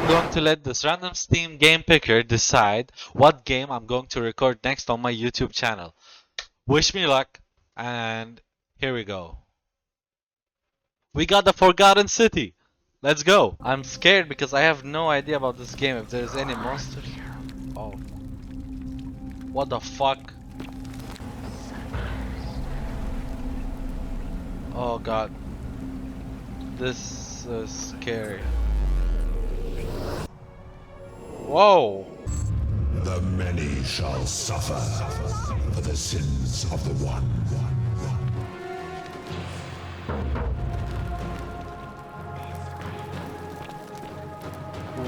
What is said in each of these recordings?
I'm going to let this random Steam game picker decide what game I'm going to record next on my YouTube channel. Wish me luck, and here we go. We got the Forgotten City. Let's go. I'm scared because I have no idea about this game, if there's any monsters. Oh. What the fuck? Oh god. This is scary. Whoa! The many shall suffer for the sins of the one.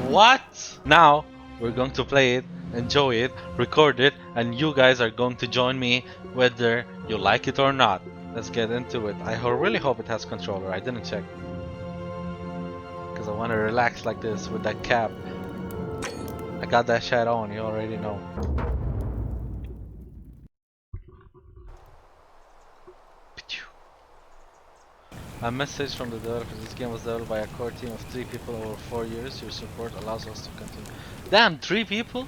What? Now we're going to play it, enjoy it, record it, and you guys are going to join me whether you like it or not. Let's get into it. I really hope it has controller. I didn't check because I want to relax like this with that cap. I got that shit on, you already know. A message from the developers. This game was developed by a core team of 3 people over 4 years. Your support allows us to continue. Damn, 3 people?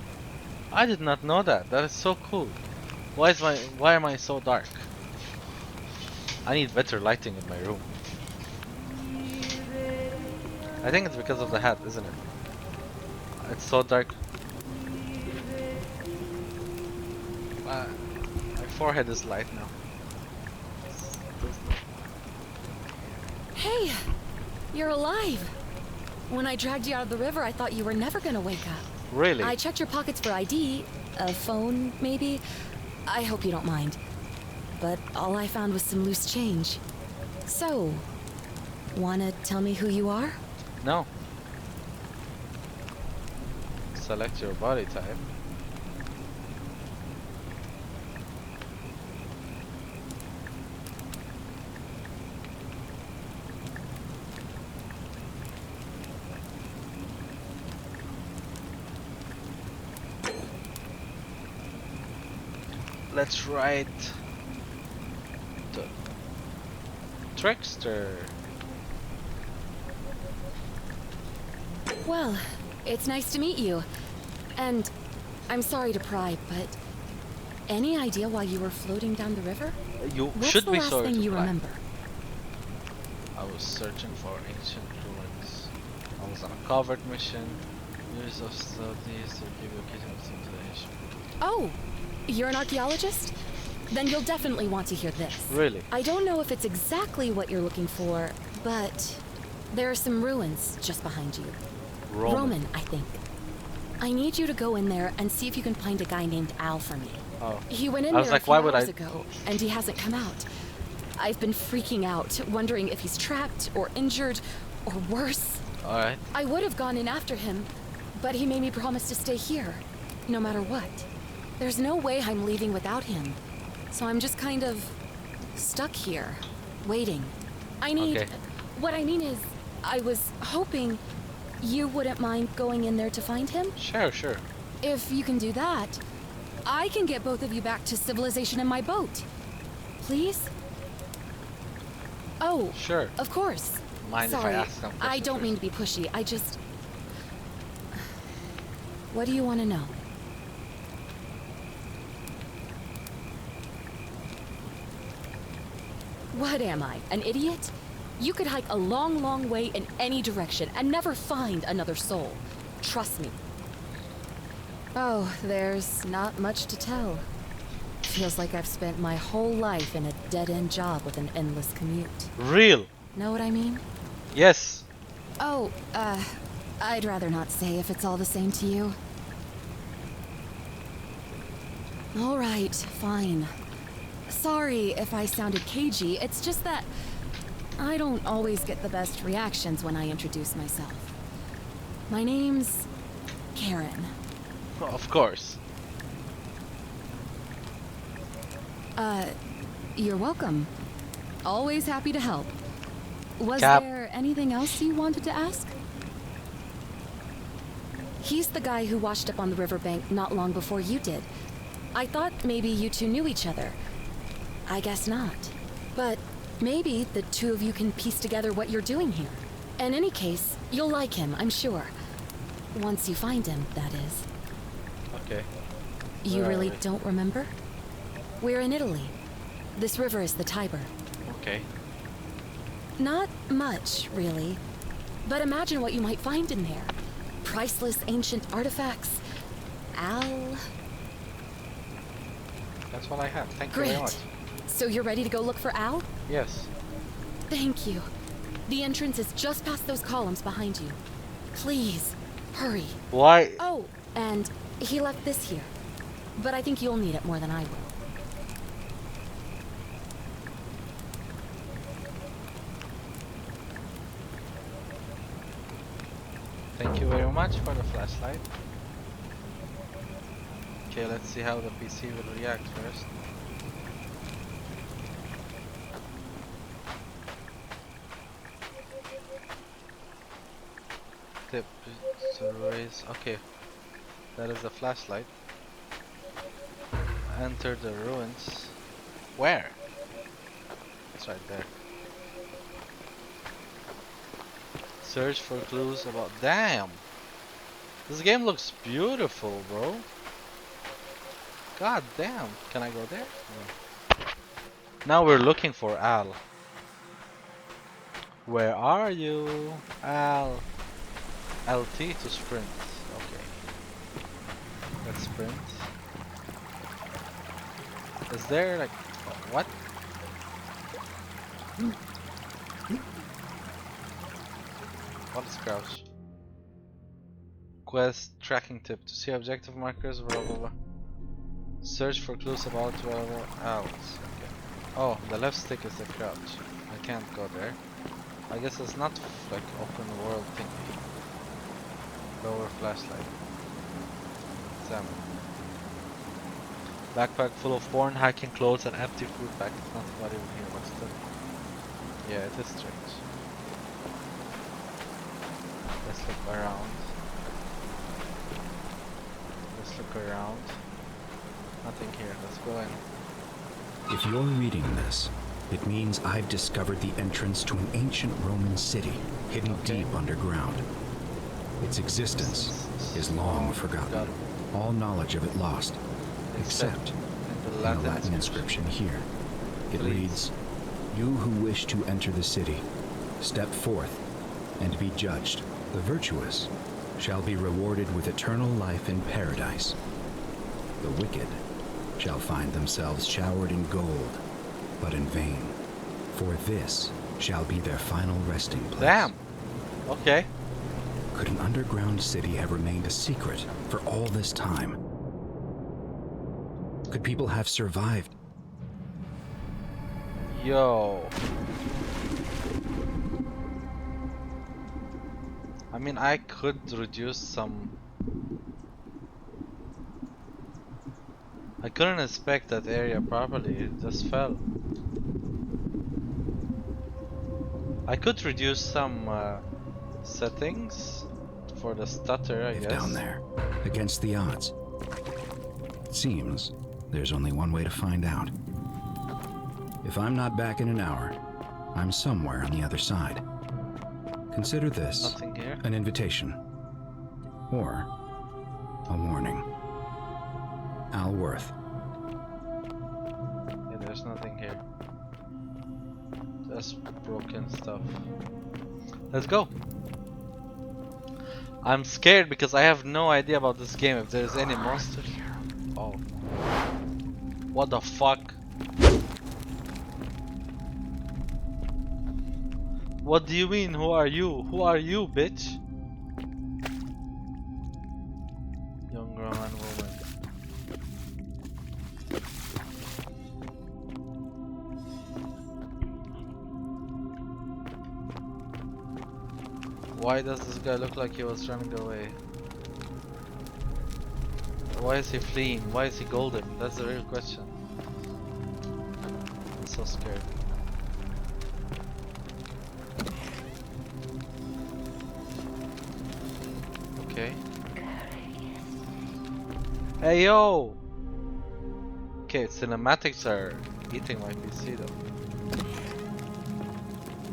I did not know that. That is so cool. Why am I so dark? I need better lighting in my room. I think it's because of the hat, isn't it? It's so dark. My forehead is light now. Hey, you're alive. When I dragged you out of the river, I thought you were never gonna wake up. Really? I checked your pockets for ID, a phone, maybe. I hope you don't mind. But all I found was some loose change. So, wanna tell me who you are? No. Select your body type. Let's write the Trickster. Well, it's nice to meet you. And I'm sorry to pry, but any idea why you were floating down the river? You What's should the be last sorry thing to you pry. remember? I was searching for ancient ruins. I was on a covert mission. Years of studies to give you occasional stimulation. Oh, you're an archaeologist? Then you'll definitely want to hear this. Really? I don't know if it's exactly what you're looking for, but there are some ruins just behind you. Roman, I think. I need you to go in there and see if you can find a guy named Al for me. Oh. He went in I was there like, a few why would hours I- ago, and he hasn't come out. I've been freaking out, wondering if he's trapped or injured or worse. Alright. I would have gone in after him, but he made me promise to stay here, no matter what. There's no way I'm leaving without him. So I'm just kind of stuck here, waiting. I need... Okay. What I mean is, I was hoping you wouldn't mind going in there to find him. Sure, sure. If you can do that, I can get both of you back to civilization in my boat. Please? Oh, Sure. of course. Mind Sorry, if I ask some questions? I don't mean to be pushy. I just... What do you want to know? What am I, an idiot? You could hike a long, long way in any direction and never find another soul. Trust me. Oh, there's not much to tell. Feels like I've spent my whole life in a dead-end job with an endless commute. Real. Know what I mean? Yes. Oh, I'd rather not say if it's all the same to you. All right, fine. Sorry if I sounded cagey, it's just that I don't always get the best reactions when I introduce myself. My name's Karen. Of course. You're welcome. Always happy to help. Was Cap. there anything else you wanted to ask? He's the guy who washed up on the riverbank not long before you did. I thought maybe you two knew each other. I guess not. But maybe the two of you can piece together what you're doing here. In any case, you'll like him, I'm sure. Once you find him, that is. Okay. You Where are really we? don't remember? We're in Italy. This river is the Tiber. Okay. Not much, really. But imagine what you might find in there. Priceless ancient artifacts. Al... That's what I have. Thank you Great. very much. So you're ready to go look for Al? Yes. Thank you. The entrance is just past those columns behind you. Please, hurry. Why? Oh, and he left this here. But I think you'll need it more than I will. Thank you very much for the flashlight. Okay, let's see how the PC will react first. Tip to raise. Okay, that is the flashlight. Enter the ruins. Where? It's right there. Search for clues about. Damn! This game looks beautiful, bro. God damn! Can I go there? No. Now we're looking for Al. Where are you, Al? LT to sprint. Okay. Let's sprint. Is there like what? What is crouch? Quest tracking tip to see objective markers. Blah blah blah. Search for clues about whatever else. Okay. Oh, the left stick is the crouch. I can't go there. I guess it's not like open world thingy. Lower flashlight. Examine. Backpack full of porn, hiking clothes, and empty food bag. It's not about even here, but still. Yeah, it is strange. Let's look around. Let's look around. Nothing here. Let's go in. If you're reading this, it means I've discovered the entrance to an ancient Roman city hidden deep underground. Its existence is long forgotten, all knowledge of it lost, except in in the Latin inscription here. It reads, "You who wish to enter the city, step forth and be judged. The virtuous shall be rewarded with eternal life in paradise. The wicked shall find themselves showered in gold, but in vain, for this shall be their final resting place." Damn! Okay. Could an underground city have remained a secret for all this time? Could people have survived? Yo. I mean, I could reduce some. I couldn't inspect that area properly, it just fell. I could reduce some settings for the stutter, I If guess. down there, against the odds. It seems there's only one way to find out. If I'm not back in an hour, I'm somewhere on the other side. Consider this Nothing here. an invitation, or a warning. Al Worth. Yeah, there's nothing here. Just broken stuff. Let's go. I'm scared because I have no idea about this game. If there's any monsters. Oh. What the fuck? What do you mean? Who are you? Who are you, bitch? Young Roman woman. Why does this guy look like he was running away? Why is he fleeing? Why is he golden? That's the real question. I'm so scared. Okay. Hey yo! Okay, cinematics are eating my PC though.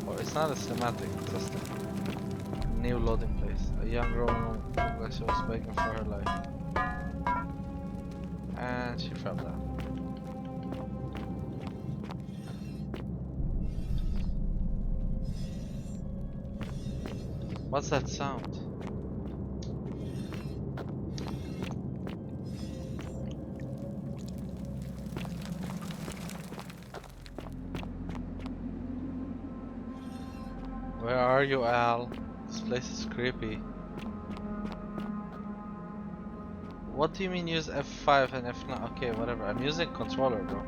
Or it's not a cinematic, it's just a new loading place. A young Roman English She was begging for her life. And she fell down. What's that sound? Where are you, Al? This place is creepy. What do you mean use F5 and F9? Okay, whatever. I'm using controller, bro.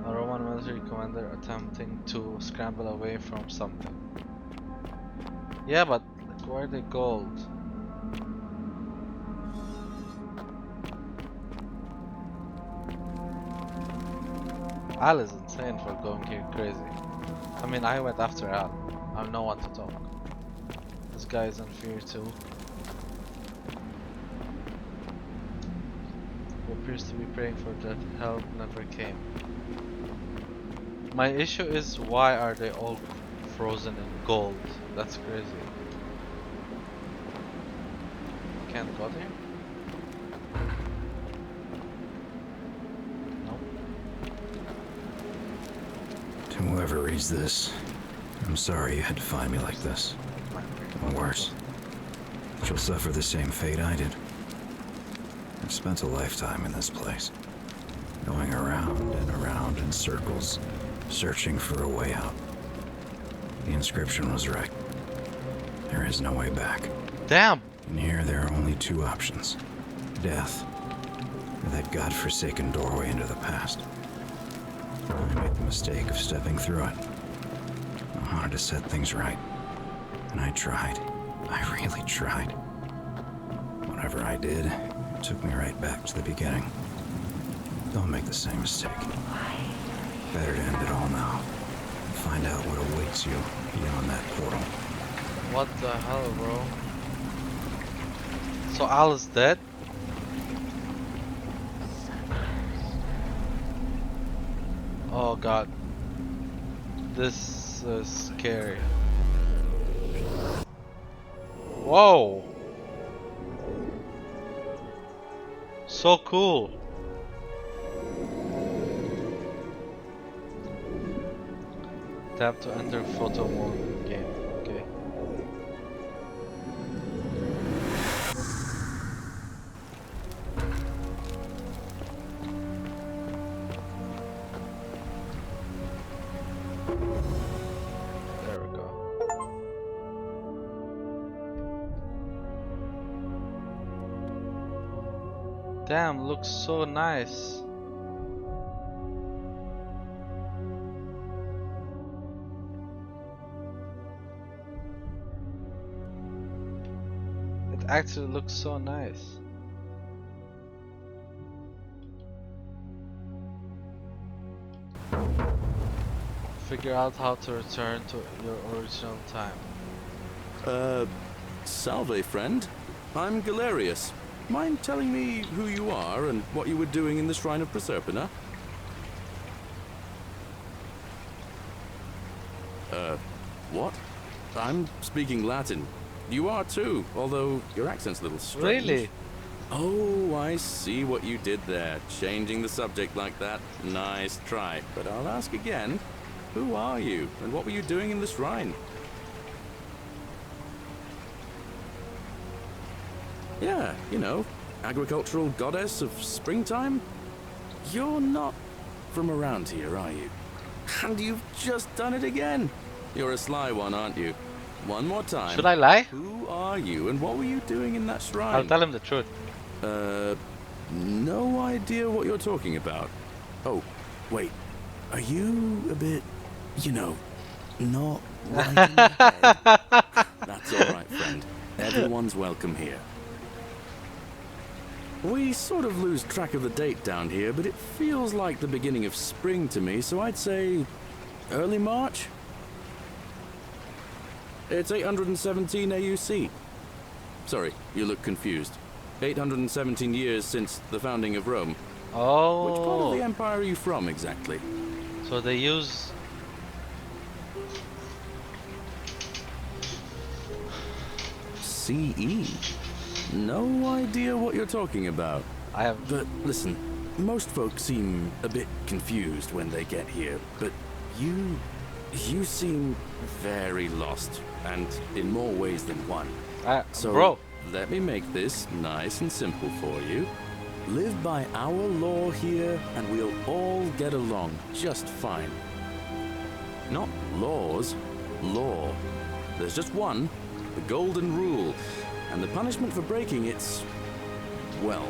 A Roman military commander attempting to scramble away from something. Yeah, but like, where are they gold? Al is insane for going here crazy. I mean, I went after Al. I have no one to talk. This guy is in fear too. Who appears to be praying for that help never came. My issue is, why are they all frozen in gold? That's crazy. Can't go there? Nope. To whoever reads this, I'm sorry you had to find me like this. Or worse. She'll suffer the same fate I did. I've spent a lifetime in this place, going around and around in circles, searching for a way out. The inscription was right. There is no way back. Damn! In here, there are only two options. Death, or that godforsaken doorway into the past. I made the mistake of stepping through it. I wanted to set things right. And I tried. I really tried. Whatever I did, it took me right back to the beginning. Don't make the same mistake. Better to end it all now. Find out what awaits you beyond that portal. What the hell, bro? So Al is dead? Oh god. This is scary. Whoa! So cool. Tap to enter photo mode in the game. Okay. There we go. Damn, looks so nice. It actually looks so nice. Figure out how to return to your original time. Salve, friend. I'm Galerius. Mind telling me who you are and what you were doing in the Shrine of Proserpina? What? I'm speaking Latin. You are too, although your accent's a little strange. Really? Oh, I see what you did there. Changing the subject like that. Nice try. But I'll ask again. Who are you, and what were you doing in the shrine? Yeah, you know, agricultural goddess of springtime? You're not from around here, are you? And you've just done it again. You're a sly one, aren't you? One more time. Should I lie? Who are you, and what were you doing in that shrine? I'll tell him the truth. No idea what you're talking about. Oh, wait. Are you a bit, you know, not right in the head? That's all right, friend. Everyone's welcome here. We sort of lose track of the date down here, but it feels like the beginning of spring to me, so I'd say early March? It's 817 AUC. Sorry, you look confused. 817 years since the founding of Rome. Oh. Which part of the empire are you from, exactly? So they use... CE? No idea what you're talking about. I have. But listen, most folks seem a bit confused when they get here, but you seem very lost, and in more ways than one. So Bro. let me make this nice and simple for you. Live by our law here, and we'll all get along just fine. Not laws, law. There's just one, the golden rule, and the punishment for breaking it's, well,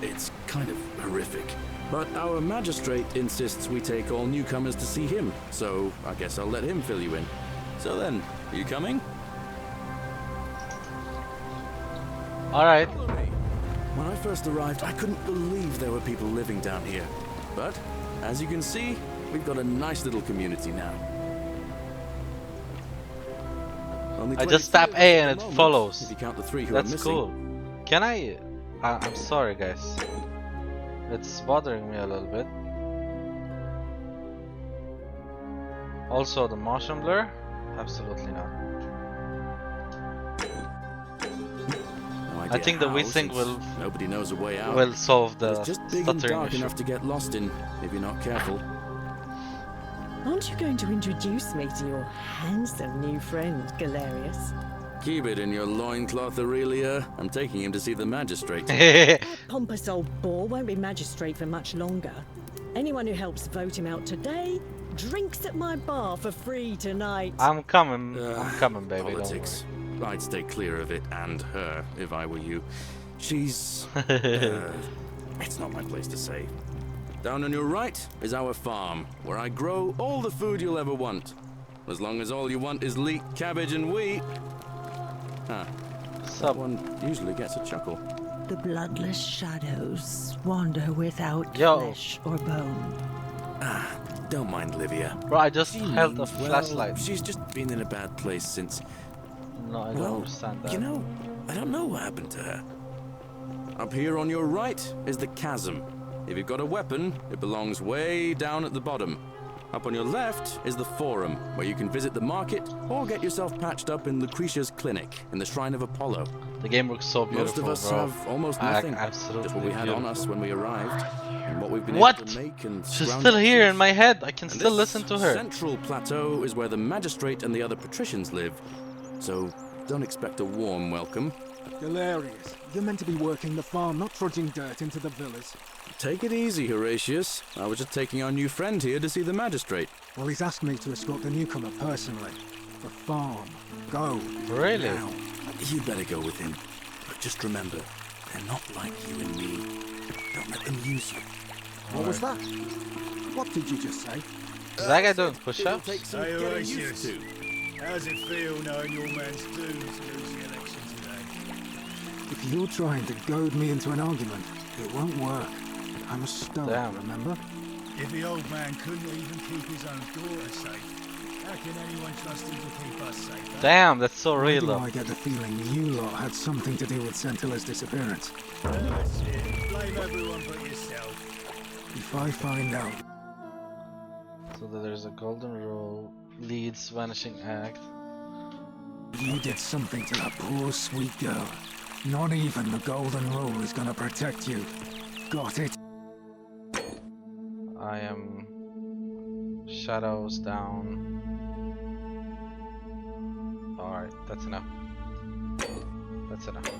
it's kind of horrific. But our magistrate insists we take all newcomers to see him, so I guess I'll let him fill you in. So then, are you coming? Alright. When I first arrived, I couldn't believe there were people living down here. But, as you can see, we've got a nice little community now. Only I just 22 tap of A us at and the it moment, follows. If you count the 3 who are That's missing. cool. Can I? I'm sorry, guys. It's bothering me a little bit. Also, the motion blur? Absolutely not. No I idea think the how, VSync since will nobody knows a way out. solve the It's just big and stuttering dark issue. enough to get lost in if you're not careful. Aren't you going to introduce me to your handsome new friend, Galerius? Keep it in your loincloth, Aurelia. I'm taking him to see the magistrate. That pompous old bore won't be magistrate for much longer. Anyone who helps vote him out today drinks at my bar for free tonight. I'm coming, baby. Politics. I'd stay clear of it and her if I were you. She's... it's not my place to say. Down on your right is our farm, where I grow all the food you'll ever want. As long as all you want is leek, cabbage, and wheat. Huh. That one usually gets a chuckle. The bloodless shadows wander without Yo. flesh or bone. Don't mind Livia. Bro, I just She held the means, well, flashlight. she's just been in a bad place since... No, I don't Well, understand that. you know, I don't know what happened to her. Up here on your right is the chasm. If you've got a weapon, it belongs way down at the bottom. Up on your left is the forum, where you can visit the market or get yourself patched up in Lucretia's clinic in the Shrine of Apollo. The game looks so beautiful, Most of us bro. have almost nothing. Absolutely Just what we had on us when we arrived, and what we've been What? able to make and She's scrounge still up here since. in my head. I can And still this listen to her. Central plateau is where the magistrate and the other patricians live, so don't expect a warm welcome. Galerius, you're meant to be working the farm, not trudging dirt into the villas. Take it easy, Horatius. I was just taking our new friend here to see the magistrate. Well, he's asked me to escort the newcomer personally. The farm. Go. Really? Now. You better go with him. But just remember, they're not like you and me. Don't let them use you. What was that? What did you just say? Is that guy doing push-ups? Take some Hey, getting Horatius. used to. How's it feel knowing your man's doomed to lose the election today? If you're trying to goad me into an argument, it won't work. I'm a stone, Damn. remember? If the old man couldn't even keep his own daughter safe, how can anyone trust him to keep us safe? Huh? Damn, that's so Why real do though. I get the feeling you lot had something to do with Centilla's disappearance? That's it. Blame everyone but yourself. If I find out, So that there's a golden rule, leads vanishing act. you did something to that poor sweet girl, not even the golden rule is gonna protect you. Got it? I am shadows down. Alright, that's enough. That's enough.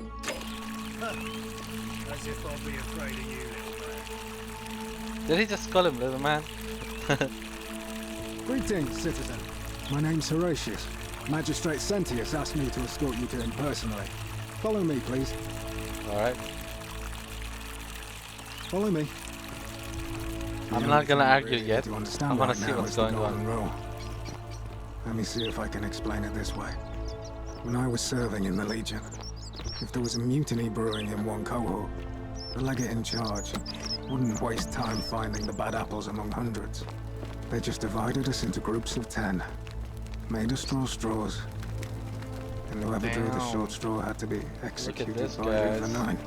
As if I'll be afraid of you, little man. Did he just call him little man? Greetings, citizen. My name's Horatius. Magistrate Sentius asked me to escort you to him personally. Follow me, please. Alright. Follow me. I'm The not only gonna thing argue really yet. to understand I wanna right see now what's is the going on. golden rule. Let me see if I can explain it this way. When I was serving in the Legion, if there was a mutiny brewing in one cohort, the legate in charge wouldn't waste time finding the bad apples among hundreds. They just divided us into groups of 10, made us draw straws, and whoever drew the Damn. short straw had to be executed this, by the guys. 9.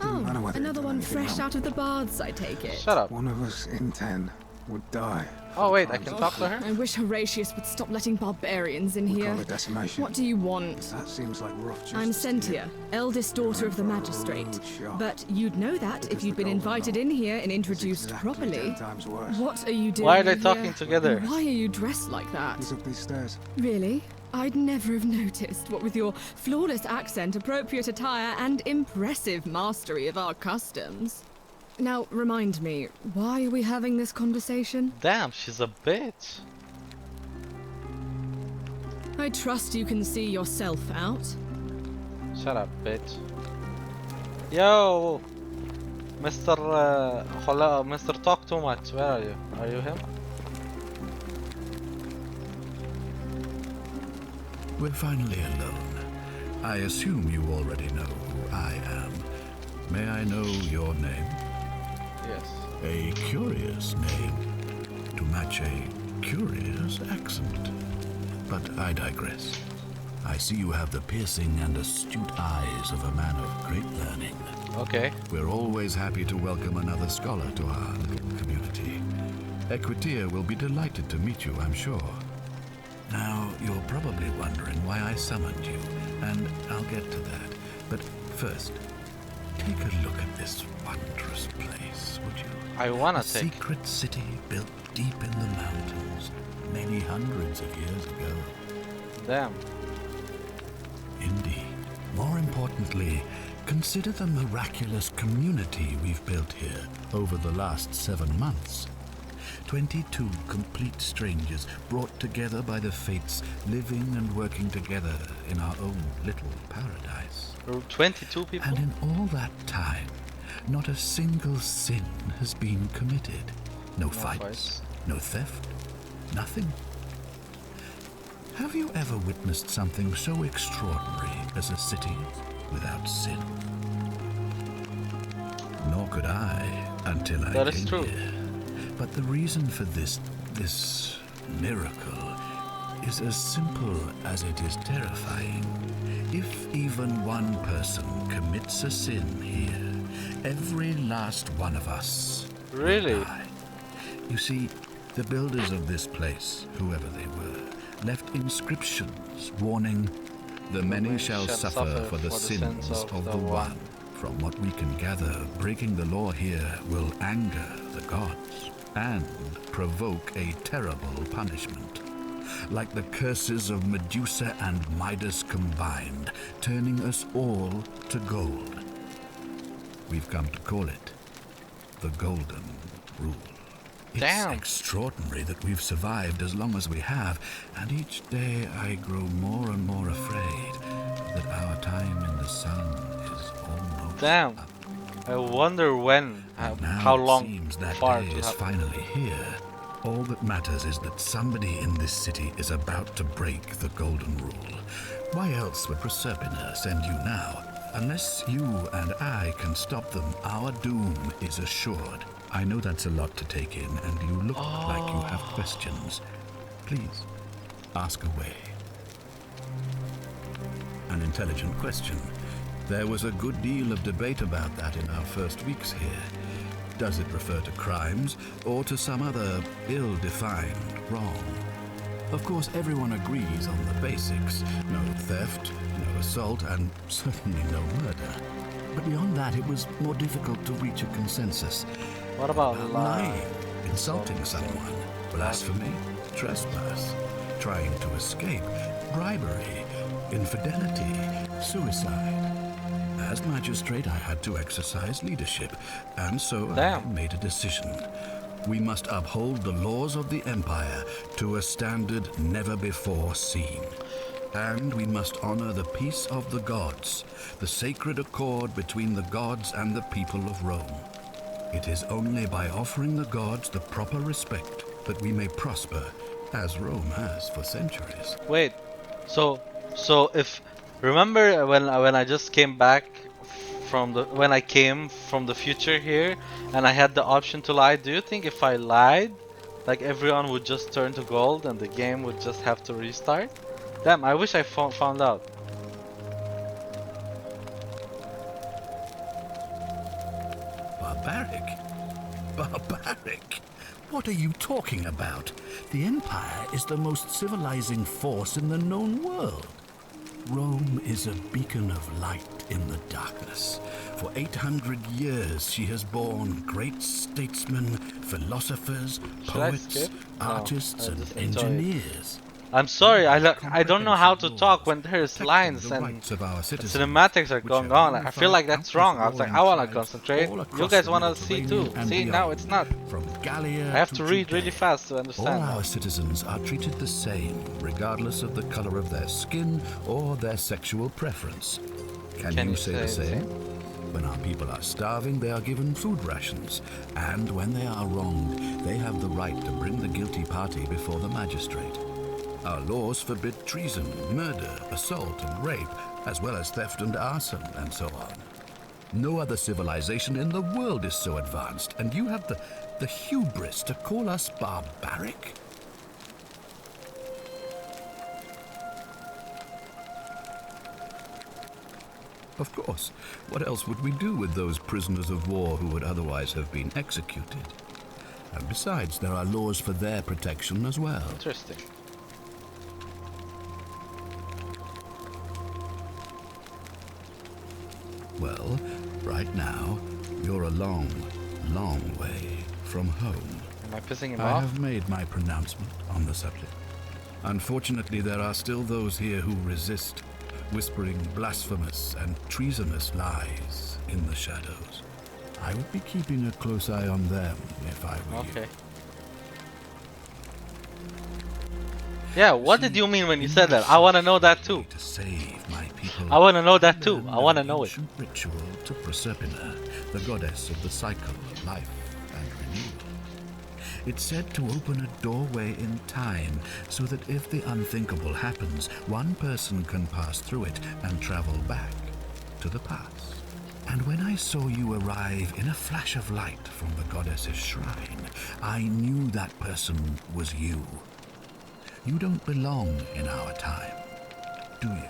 Didn't matter Oh, whether it another did one anything fresh wrong. out of the baths, I take it. Shut up. One of us in 10 would die. Oh wait, I crimes can of talk war. to her? I wish Horatius would stop letting barbarians in We here. call it decimation. What do you want? That seems like rough justice. I'm to Sentia, you. eldest daughter of the You're in for a magistrate. rude shock. But you'd know that if Because you'd the been golden invited rod in here and is introduced exactly properly. 10 times worse. What are you doing Why are they here? talking together? And why are you dressed like that? He's up these stairs. Really? I'd never have noticed, what with your flawless accent, appropriate attire, and impressive mastery of our customs. Now, remind me, why are we having this conversation? Damn, she's a bitch. I trust you can see yourself out. Shut up, bitch. Yo, Mr. Mr. Talk Too Much. Where are you? Are you him? We're finally alone. I assume you already know who I am. May I know your name? Yes. A curious name to match a curious accent. But I digress. I see you have the piercing and astute eyes of a man of great learning. Okay. We're always happy to welcome another scholar to our little community. Equitia will be delighted to meet you, I'm sure. Now, you're probably wondering why I summoned you, and I'll get to that. But first, take a look at this wondrous place, would you? I wanna A take. secret city built deep in the mountains, many hundreds of years ago. Damn. Indeed. More importantly, consider the miraculous community we've built here over the last 7 months. 22 complete strangers brought together by the fates, living and working together in our own little paradise. 22 people? And in all that time, not a single sin has been committed. No fights, no theft, nothing. Have you ever witnessed something so extraordinary as a city without sin? Nor could I until I That came is true. here. But the reason for this miracle is as simple as it is terrifying. If even one person commits a sin here, every last one of us will Really? die. You see, the builders of this place, whoever they were, left inscriptions warning, "The many shall suffer for the sins of the one." From what we can gather, breaking the law here will anger the gods and provoke a terrible punishment. Like the curses of Medusa and Midas combined, turning us all to gold. We've come to call it the Golden Rule. It's Damn. extraordinary that we've survived as long as we have, and each day I grow more and more afraid that our time in the sun is almost Damn. up. I wonder when, And now how it long, seems that far day to is happen. finally here. All that matters is that somebody in this city is about to break the Golden Rule. Why else would Proserpina send you now? Unless you and I can stop them, our doom is assured. I know that's a lot to take in, and you look like you have questions. Please, ask away. An intelligent question. There was a good deal of debate about that in our first weeks here. Does it refer to crimes or to some other ill-defined wrong? Of course, everyone agrees on the basics. No theft, no assault, and certainly no murder. But beyond that, it was more difficult to reach a consensus. What about lying, insulting someone, blasphemy, trespass, trying to escape, bribery, infidelity, suicide? As magistrate, I had to exercise leadership, and so I made a decision. We must uphold the laws of the Empire to a standard never before seen. And we must honor the peace of the gods, the sacred accord between the gods and the people of Rome. It is only by offering the gods the proper respect that we may prosper, as Rome has for centuries. Wait, so if remember when I just came back when I came from the future here and I had the option to lie, do you think if I lied, like everyone would just turn to gold and the game would just have to restart? Damn, I wish I found out. Barbaric? Barbaric? What are you talking about? The Empire is the most civilizing force in the known world. Rome is a beacon of light in the darkness. For 800 years she has borne great statesmen, philosophers, poets, artists, and engineers. I'm sorry, I don't know how to talk when there's lines and cinematics are going on. I feel like that's wrong. I was like, I want to concentrate. You guys want to see too. See, now it's not. I have to read really fast to understand. All our citizens are treated the same, regardless of the color of their skin or their sexual preference. Can you say the same? When our people are starving, they are given food rations. And when they are wronged, they have the right to bring the guilty party before the magistrate. Our laws forbid treason, murder, assault, and rape, as well as theft and arson, and so on. No other civilization in the world is so advanced, and you have the hubris to call us barbaric? Of course. What else would we do with those prisoners of war who would otherwise have been executed? And besides, there are laws for their protection as well. Interesting. Well, right now, you're a long, long way from home. Am I pissing him I off? have made my pronouncement on the subject. Unfortunately, there are still those here who resist, whispering blasphemous and treasonous lies in the shadows. I would be keeping a close eye on them if I were you. Okay. Yeah, what did you mean when you said that? I want to know that too. To save my people, I want to know that too. I want to know it. Ritual to Proserpina, the goddess of the cycle, life, and renewal. It's said to open a doorway in time, so that if the unthinkable happens, one person can pass through it and travel back to the past. And when I saw you arrive in a flash of light from the goddess's shrine, I knew that person was you. You don't belong in our time, do you?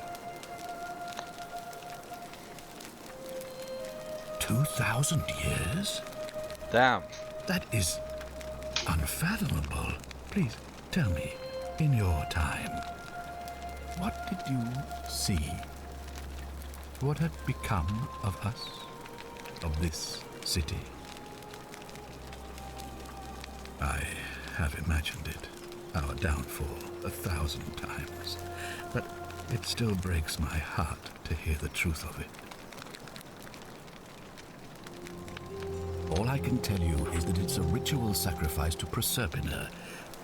2,000 years? Damn. That is unfathomable. Please tell me, in your time, what did you see? What had become of us, of this city? I have imagined it, our downfall, 1,000 times, but it still breaks my heart to hear the truth of it. All I can tell you is that it's a ritual sacrifice to Proserpina.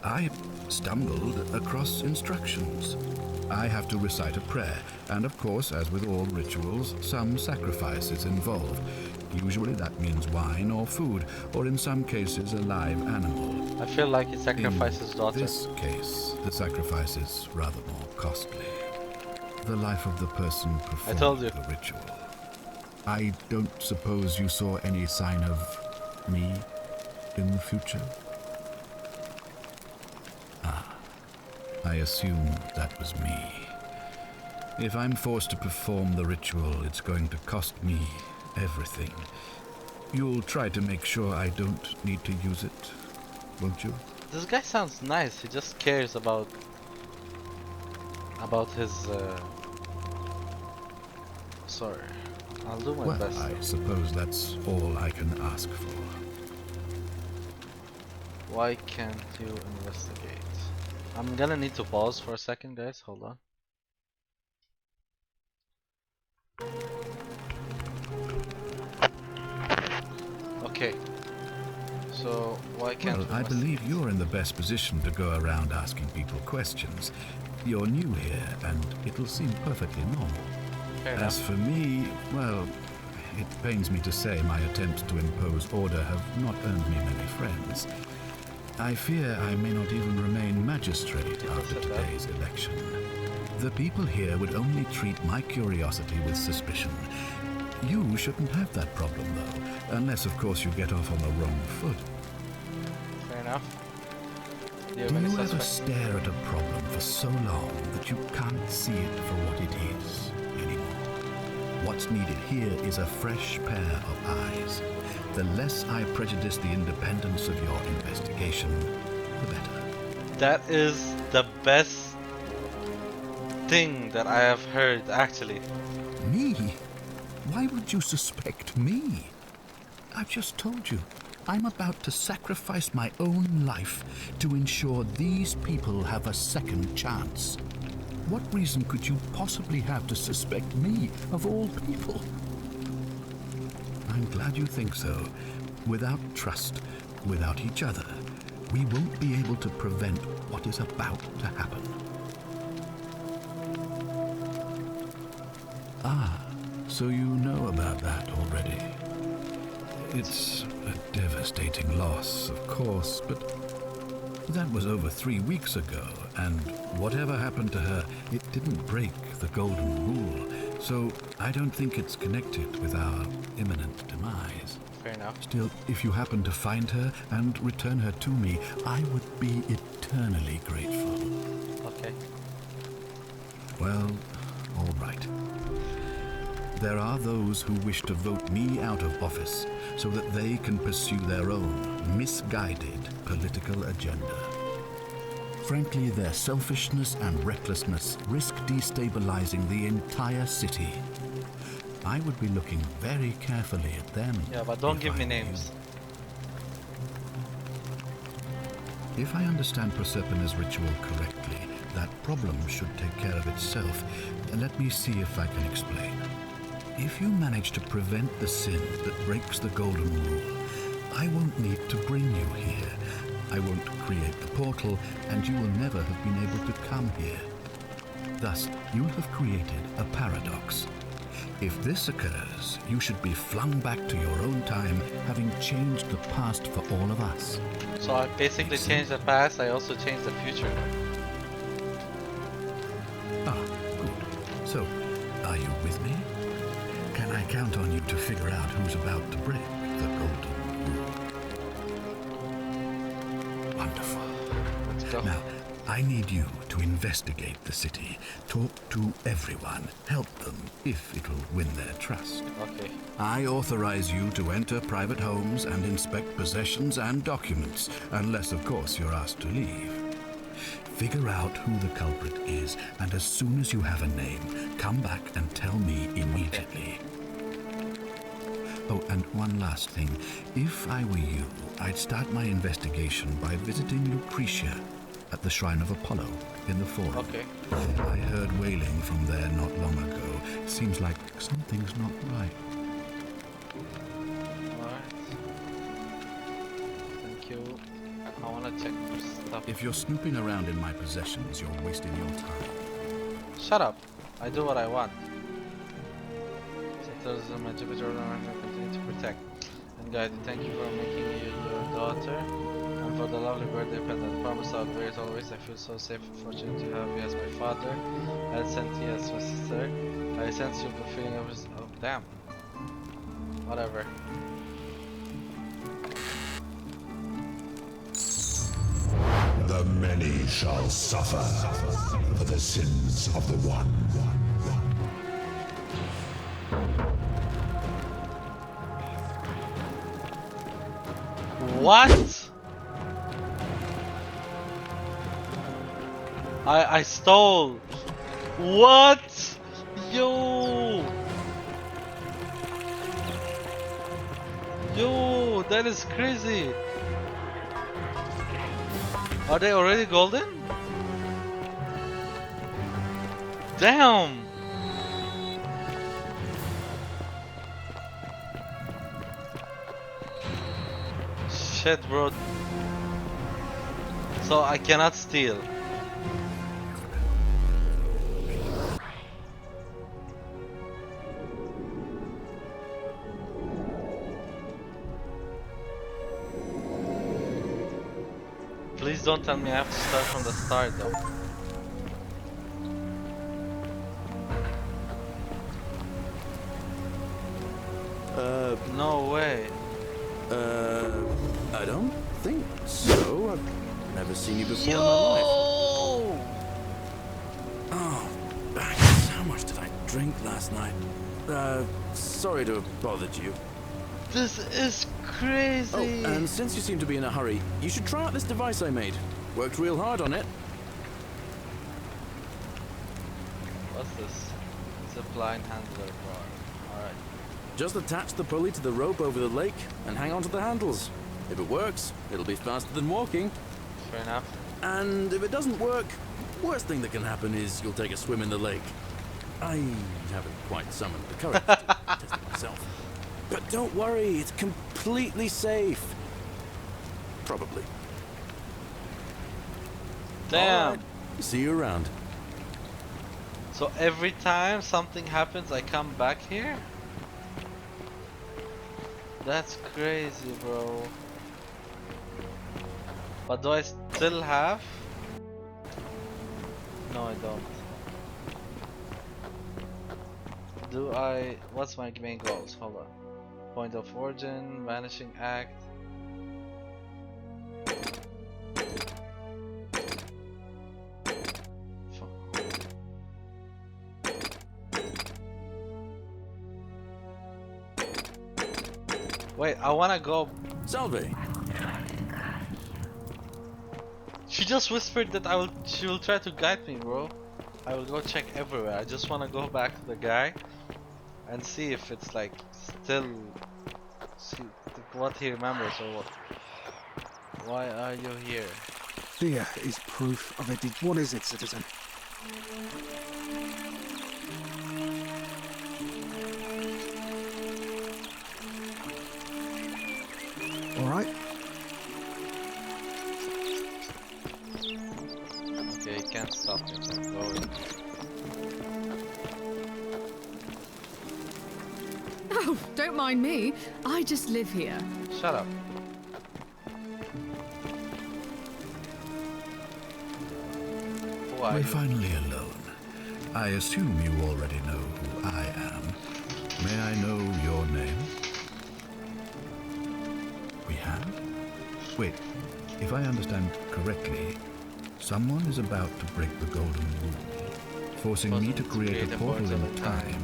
I stumbled across instructions. I have to recite a prayer, and of course, as with all rituals, some sacrifice is involved. Usually that means wine or food, or in some cases a live animal. I feel like he sacrificed his daughter. In this case, the sacrifice is rather more costly. The life of the person performing the ritual. I don't suppose you saw any sign of me in the future? I assume that was me. If I'm forced to perform the ritual, it's going to cost me everything. You'll try to make sure I don't need to use it, won't you? This guy sounds nice. He just cares about his. Sorry, I'll do my best. I suppose that's all I can ask for. Why can't you investigate? I'm gonna need to pause for a second, guys. Hold on. Okay. So why can't? Well, I believe you're in the best position to go around asking people questions. You're new here, and it'll seem perfectly normal. As for me, well, it pains me to say my attempts to impose order have not earned me many friends. I fear I may not even remain magistrate after today's election. The people here would only treat my curiosity with suspicion. You shouldn't have that problem, though, unless, of course, you get off on the wrong foot. Fair enough. Do you ever stare at a problem for so long that you can't see it for what it is anymore? What's needed here is a fresh pair of eyes. The less I prejudice the independence of your investigation, the better. That is the best thing that I have heard, actually. Me? Why would you suspect me? I've just told you, I'm about to sacrifice my own life to ensure these people have a second chance. What reason could you possibly have to suspect me, of all people? I'm glad you think so. Without trust, without each other, we won't be able to prevent what is about to happen. Ah, so you know about that already. It's a devastating loss, of course, but that was over 3 weeks ago, and whatever happened to her, it didn't break the golden rule, so I don't think it's connected with our imminent demise. Fair enough. Still, if you happen to find her and return her to me, I would be eternally grateful. Okay. Well, all right. There are those who wish to vote me out of office so that they can pursue their own misguided political agenda. Frankly, their selfishness and recklessness risk destabilizing the entire city. I would be looking very carefully at them. Yeah, but don't give me names. If I understand Proserpina's ritual correctly, that problem should take care of itself. Let me see if I can explain. If you manage to prevent the sin that breaks the golden rule, I won't need to bring you here. I won't create the portal, and you will never have been able to come here. Thus, you'll have created a paradox. If this occurs, you should be flung back to your own time, having changed the past for all of us. So I basically changed the past, I also changed the future. Ah, good. So, are you with me? Can I count on you to figure out who's about to break the golden rule? Wonderful. Let's go. Now, I need you to investigate the city, talk to everyone, help them if it'll win their trust. Okay. I authorize you to enter private homes and inspect possessions and documents, unless, of course, you're asked to leave. Figure out who the culprit is, and as soon as you have a name, come back and tell me immediately. Oh, and one last thing. If I were you, I'd start my investigation by visiting Lucretia at the Shrine of Apollo in the Forum. Okay. I heard wailing from there not long ago. It seems like something's not right. Alright. Thank you. I wanna check for stuff. If you're snooping around in my possessions, you're wasting your time. Shut up. I do what I want. Sectors of my Jupiter and I continue to protect and guide you. Thank you for making me your daughter. And for the lovely birthday pendant. Promise I'll wear it always. I feel so safe and fortunate to have you as my father. I sent you as my sister. I sense you the feeling of damn. Whatever. The many shall suffer for the sins of the one. What? I stole. What? Yo. Yo, that is crazy. Are they already golden? Damn. Shit, bro. So I cannot steal. Please don't tell me I have to start from the start though. No way. I don't think so. I've never seen you before in my life. Oh, bags. How much did I drink last night. Sorry to have bothered you. This is crazy. Oh, and since you seem to be in a hurry, you should try out this device I made. Worked real hard on it. What's this? Zipline handler bar. Alright. Just attach the pulley to the rope over the lake and hang on to the handles. If it works, it'll be faster than walking. Fair enough. And if it doesn't work, worst thing that can happen is you'll take a swim in the lake. I haven't quite summoned the courage to test it myself. But don't worry, it's completely safe. Probably. Damn. All right. See you around. So every time something happens, I come back here? That's crazy, bro. But do I still have? No, I don't. Do I? What's my main goals? Hold on. Point of origin, vanishing act. Wait, I wanna go. Salve. She just whispered that she will try to guide me, bro. I will go check everywhere. I just wanna go back to the guy and see if it's like still what he remembers or what. Why are you here? Fear is proof of it. What is it, citizen? All right. Okay, you can't stop me from going. Oh, don't mind me. I just live here. Shut up. Who are We're you? finally alone. I assume you already know who I am. May I know your name? We have? Wait, if I understand correctly, someone is about to break the golden rule, forcing me to create a portal in time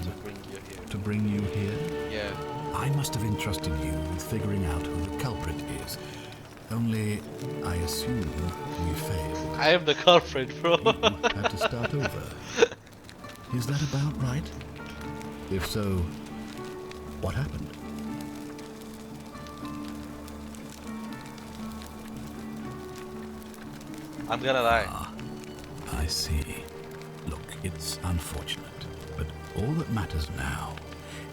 to bring you here? Yeah. I must have entrusted you with figuring out who the culprit is. Only, I assume we failed. I am the culprit, bro. You had to start over. Is that about right? If so, what happened? I'm gonna lie. I see. Look, it's unfortunate, but all that matters now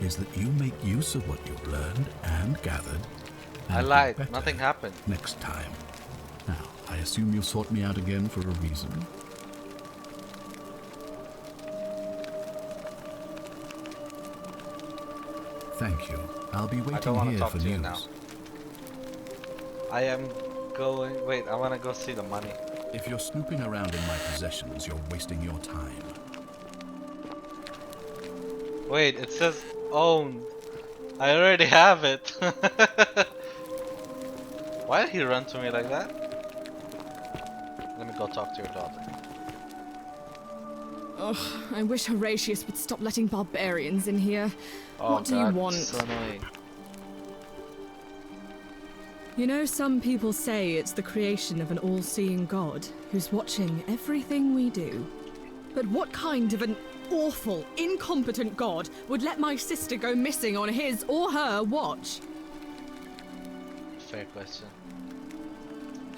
is that you make use of what you've learned and gathered. And I do lied. better Nothing happened. next time. Now, I assume you sought me out again for a reason. Thank you. I'll be I don't waiting want to here talk for to you news. now. I am going. Wait, I want to go see the money. If you're snooping around in my possessions, you're wasting your time. Wait, it says owned. I already have it. Why did he run to me like that? Let me go talk to your daughter. Ugh, I wish Horatius would stop letting barbarians in here. Oh, What do God, you want? So annoying. You know, some people say it's the creation of an all-seeing god who's watching everything we do. But what kind of an awful, incompetent god would let my sister go missing on his or her watch? Fair question.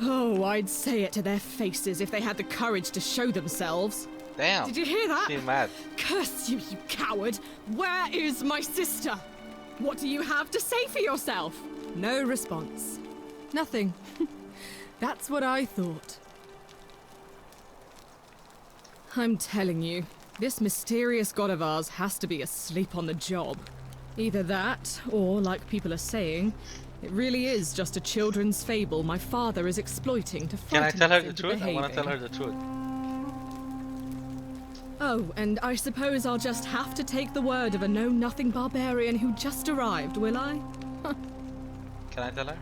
Oh, I'd say it to their faces if they had the courage to show themselves. Damn. Did you hear that? She's mad. Curse you, you coward! Where is my sister? What do you have to say for yourself? No response. Nothing. That's what I thought. I'm telling you, this mysterious god of ours has to be asleep on the job. Either that, or, like people are saying, it really is just a children's fable my father is exploiting to Can I frighten tell her us the into truth? I want to tell her behaving. the truth. Oh, and I suppose I'll just have to take the word of a know-nothing barbarian who just arrived, will I? Can I tell her?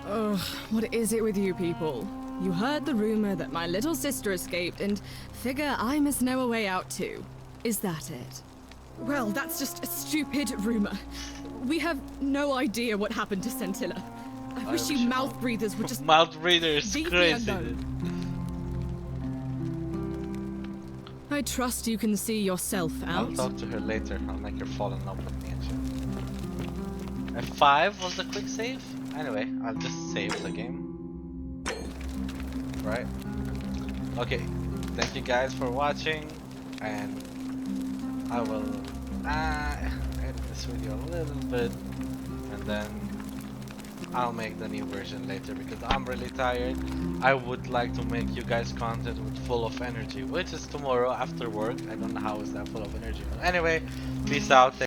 Ugh, what is it with you people? You heard the rumor that my little sister escaped and figure I must know a way out too. Is that it? Well, that's just a stupid rumor. We have no idea what happened to Scintilla. I wish you mouth breathers would just Mouth breather is leave me crazy. alone. I trust you can see yourself I'll out. talk to her later. I'll make her fall in love with me and shit. F5 was the quick save? Anyway, I'll just save the game. Right? Okay, thank you guys for watching, and I will edit this video a little bit, and then I'll make the new version later because I'm really tired. I would like to make you guys content with full of energy, which is tomorrow after work. I don't know how is that full of energy, but anyway, peace out.